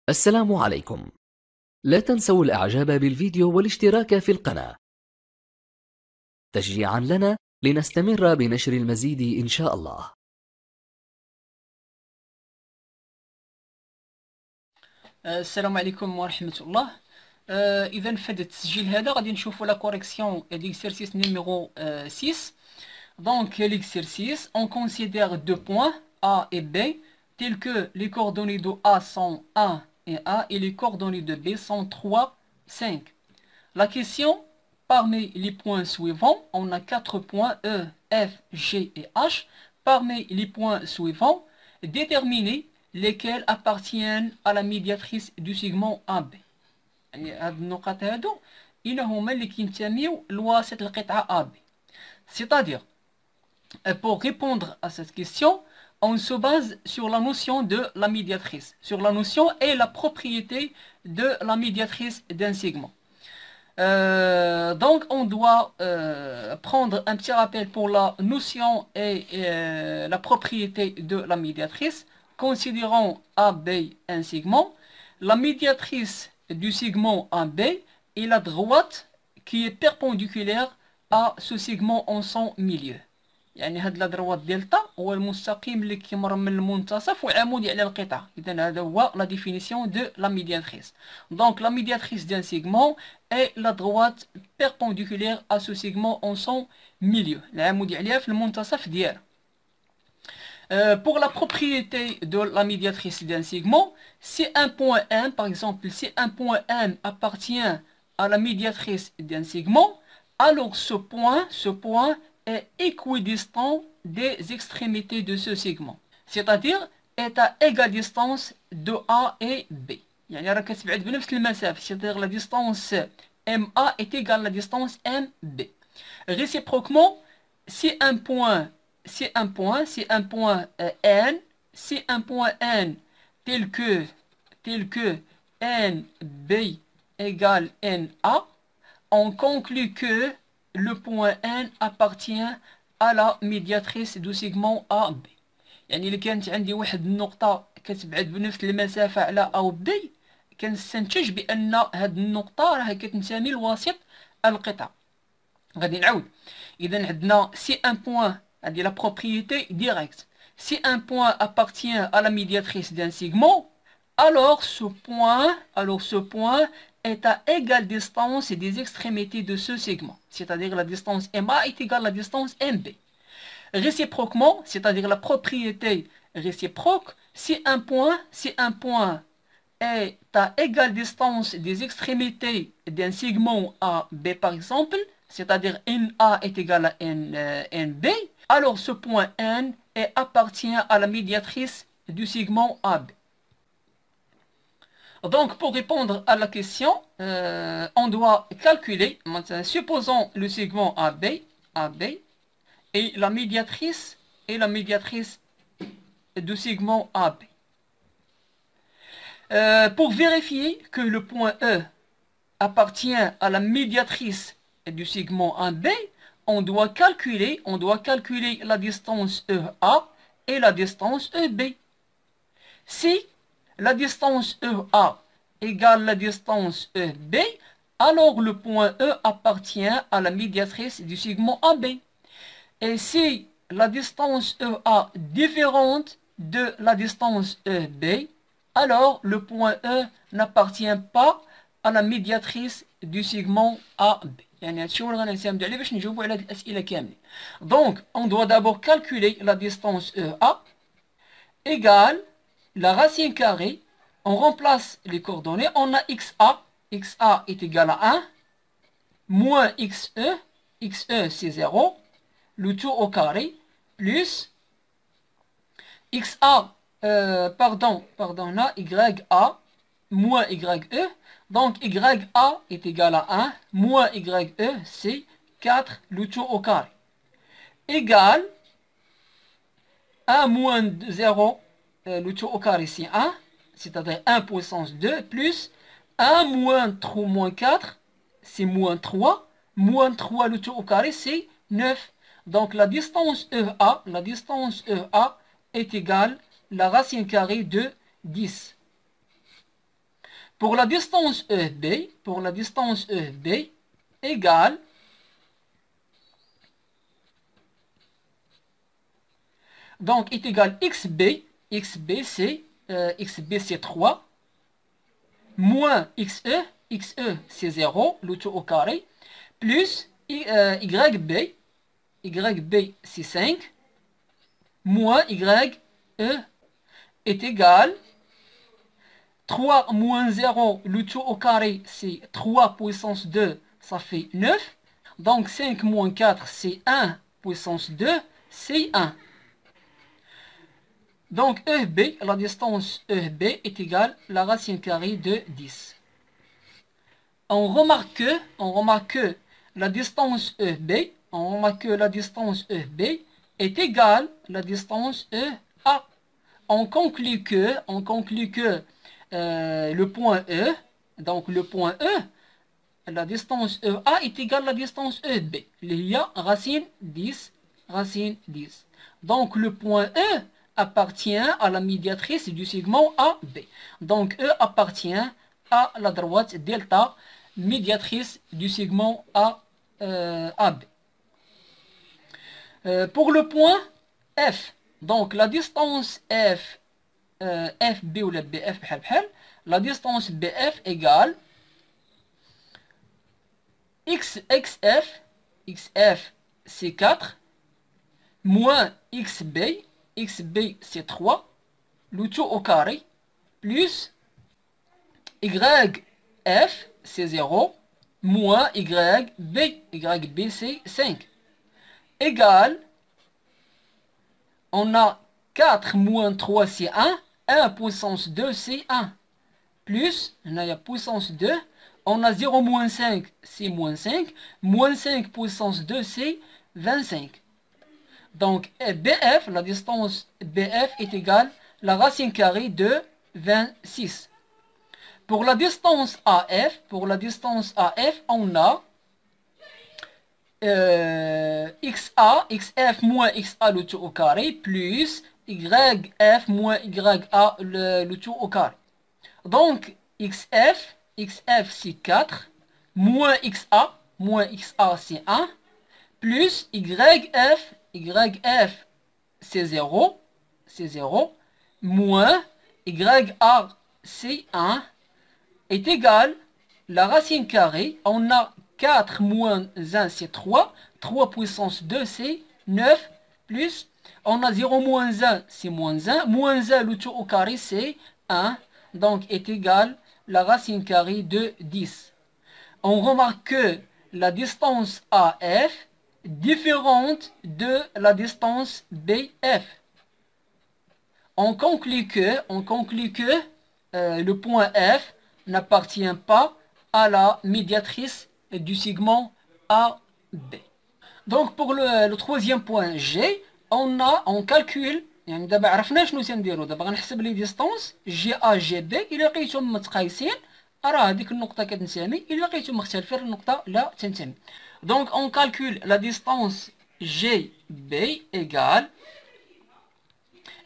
السلام عليكم. لا تنسوا الإعجاب بالفيديو والاشتراك في القناة تشجيعا لنا لنستمر بنشر المزيد إن شاء الله. السلام عليكم ورحمة الله. إذا في هذا التسجيل هذا غادي نشوفوا لا كوريكسيون d'exercice numéro 6. Donc l'exercice, on considère deux points A et B tels que les coordonnées de A sont 1 et les coordonnées de B sont 3, 5. La question, parmi les points suivants, on a 4 points E, F, G et H. Parmi les points suivants, déterminer lesquels appartiennent à la médiatrice du segment AB. C'est-à-dire, pour répondre à cette question, on se base sur la notion de la médiatrice, sur la notion et la propriété de la médiatrice d'un segment. Donc on doit prendre un petit rappel pour la notion et la propriété de la médiatrice. Considérons AB un segment. La médiatrice du segment AB est la droite qui est perpendiculaire à ce segment en son milieu. يعني هاد لا دروات دلتا هو المستقيم اللي كيمر من المنتصف وعمودي على القطعة. إذا هذا هو لا ديفينيسيون دو لا ميدياتريس. دونك لا ميدياتريس دان سيغمون اي لا دروات بيربونديكولير ا سو سيغمون اون سون ميليو، العمودي عليها في المنتصف ديالها. Pour la propriété de la médiatrice d'un segment, si un point M, par exemple, si un point M appartient à la médiatrice d'un segment, alors ce point est équidistant des extrémités de ce segment, c'est-à-dire est à égale distance de A et B. يعني راه كتبعد بنفس المسافة، c'est-à-dire la distance MA est égale à la distance MB. Réciproquement, si un point N tel que NB égale NA, on conclut que le point N appartient à la médiatrice du segment AB. يعني إلا كانت عندي واحد النقطة كتبعد بنفس المسافة على A و B، كنستنتج بأن هاد النقطة راها كتنتمي لوسط القطعة. غادي نعاود. إذا عندنا si un point، هادي la propriété directe. Si un point appartient à la médiatrice d'un segment, alors ce point est à égale distance des extrémités de ce segment, c'est-à-dire la distance MA est égale à la distance MB. Réciproquement, c'est-à-dire la propriété réciproque, si un point est à égale distance des extrémités d'un segment AB par exemple, c'est-à-dire NA est égal à NB, alors ce point N appartient à la médiatrice du segment AB. Donc, pour répondre à la question, on doit calculer, maintenant, supposons le segment AB et la médiatrice du segment AB. Pour vérifier que le point E appartient à la médiatrice du segment AB, on doit calculer la distance EA et la distance EB. Si la distance EA égale la distance EB, alors le point E appartient à la médiatrice du segment AB. Et si la distance EA différente de la distance EB, alors le point E n'appartient pas à la médiatrice du segment AB. يعني هادشي هو اللي غنعتمدو عليه باش نجاوبو على هاد الأسئلة كاملين. Donc, on doit d'abord calculer la distance EA égale la racine carrée. On remplace les coordonnées. On a XA est égal à 1, moins XE c'est 0, le tout au carré, plus XA, pardon, on a YA, moins YE. Donc YA est égal à 1, moins YE, c'est 4, le tout au carré. Égal 1 moins 0, le tout au carré c'est 1, c'est-à-dire 1 puissance 2, plus 1 moins 3 moins 4, c'est moins 3, moins 3 le tout au carré c'est 9. Donc la distance EA est égale à la racine carrée de 10. Pour la distance EB, égale donc est égal XB, XB c'est 3, moins XE, XE c'est 0, le tout au carré, plus YB, YB c'est 5, moins YE est égal 3 moins 0, le tout au carré c'est 3 puissance 2, ça fait 9, donc 5 moins 4 c'est 1 puissance 2, c'est 1. Donc EB, la distance EB est égale à la racine carrée de 10. On remarque que la distance EB, est égale à la distance EA. On conclut que le point E, donc le point E, la distance EA est égale à la distance EB. Il y a racine 10. Donc le point E appartient à la médiatrice du segment AB. Donc E appartient à la droite delta médiatrice du segment AB. Pour le point F, donc la distance FB ou la BF, la distance BF égale XF c'est 4, moins XB c'est 3, le tout au carré, plus YF c'est 0, moins YB c'est 5, égale, on a 4 moins 3 c'est 1 puissance 2 c'est 1, plus, on a la puissance 2, on a 0 moins 5 c'est moins 5, moins 5 puissance 2 c'est 25. Donc BF, la distance BF est égale à la racine carrée de 26. Pour la distance AF, on a XF moins XA le tout au carré, plus YF moins YA le tout au carré. Donc XF c'est 4, moins XA c'est 1, plus YF c'est 0, moins YA c'est 1, est égal à la racine carrée, on a 4 moins 1 c'est 3, 3 puissance 2 c'est 9, plus, on a 0 moins 1 c'est moins 1, moins 1 le tout au carré c'est 1, donc est égal à la racine carrée de 10. On remarque que la distance AF différente de la distance BF. On conclut que le point F n'appartient pas à la médiatrice du segment AB. Donc pour le troisième point G, on calcule يعني دابا عرفنا شنو تنديرو دابا غنحسب لي ديستونس جي ا جي بي الا لقيتهم متقايسين راه هذيك النقطه كتنتمي الا لقيتهم مختلفين النقطه لا تنتمي. Donc on calcule la distance GB égale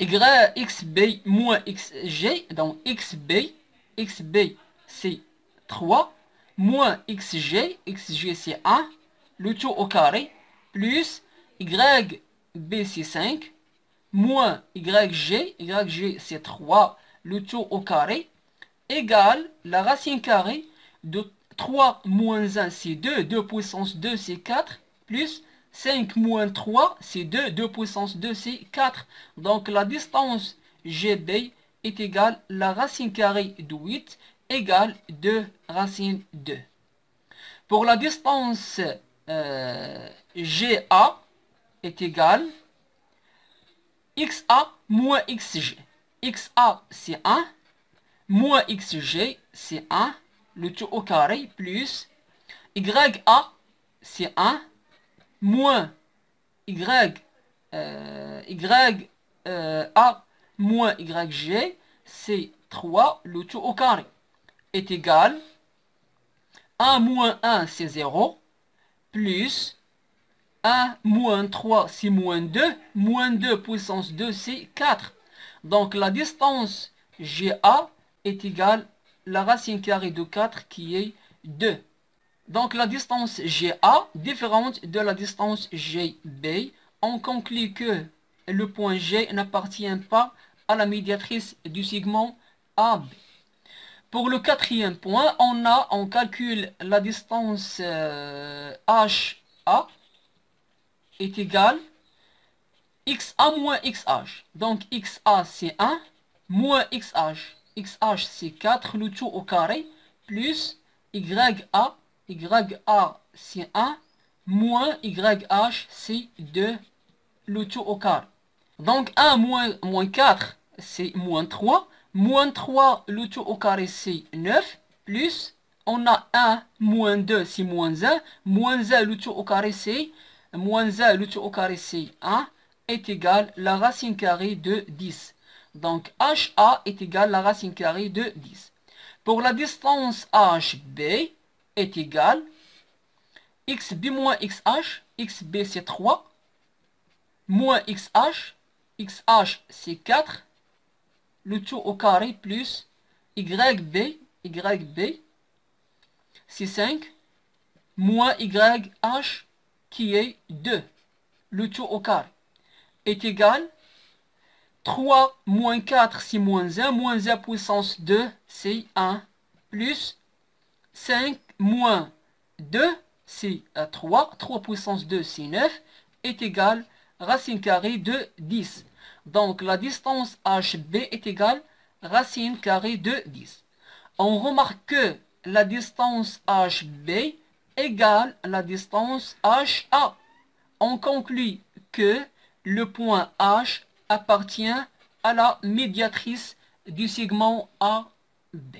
XB moins XG, donc XB c'est 3, moins XG c'est 1, le tout au carré, plus YB c'est 5, moins YG c'est 3, le tout au carré, égale la racine carrée de 3 moins 1 c'est 2, 2 puissance 2 c'est 4, plus 5 moins 3 c'est 2, 2 puissance 2 c'est 4. Donc la distance GB est égale à la racine carrée de 8 égale 2 racine 2. Pour la distance GA est égale XA moins XG. XA c'est 1, moins XG c'est 1, le tout au carré, plus YA c'est 1, moins YA moins YG c'est 3, le tout au carré, est égal 1 moins 1 c'est 0, plus 1 moins 3 c'est moins 2 puissance 2 c'est 4. Donc la distance GA est égale à la racine carrée de 4 qui est 2. Donc la distance GA différente de la distance GB. On conclut que le point G n'appartient pas à la médiatrice du segment AB. Pour le quatrième point, on calcule la distance HA est égale XA moins XH. Donc XA c'est 1 moins XH. XH c'est 4, le tout au carré, plus YA. YA c'est 1 moins YH c'est 2, le tout au carré. Donc 1 moins 4 c'est moins 3. Moins 3, le tout au carré c'est 9. Plus, on a 1 moins 2 c'est moins 1. Moins 1, le tout au carré c'est moins 1, le tout au carré c'est 1 est égal la racine carrée de 10. Donc HA est égal la racine carrée de 10. Pour la distance HB est égal XB moins XH. XB c'est 3 moins XH. XH c'est 4. Le tout au carré plus YB c'est 5 moins YH qui est 2. Le tout au carré est égal 3 moins 4 c'est moins 1. Moins 1 puissance 2 c'est 1 plus 5 moins 2 c'est 3. 3 puissance 2 c'est 9 est égal racine carrée de 10. Donc la distance HB est égale racine carrée de 10. On remarque que la distance HB égale la distance HA. On conclut que le point H appartient à la médiatrice du segment AB.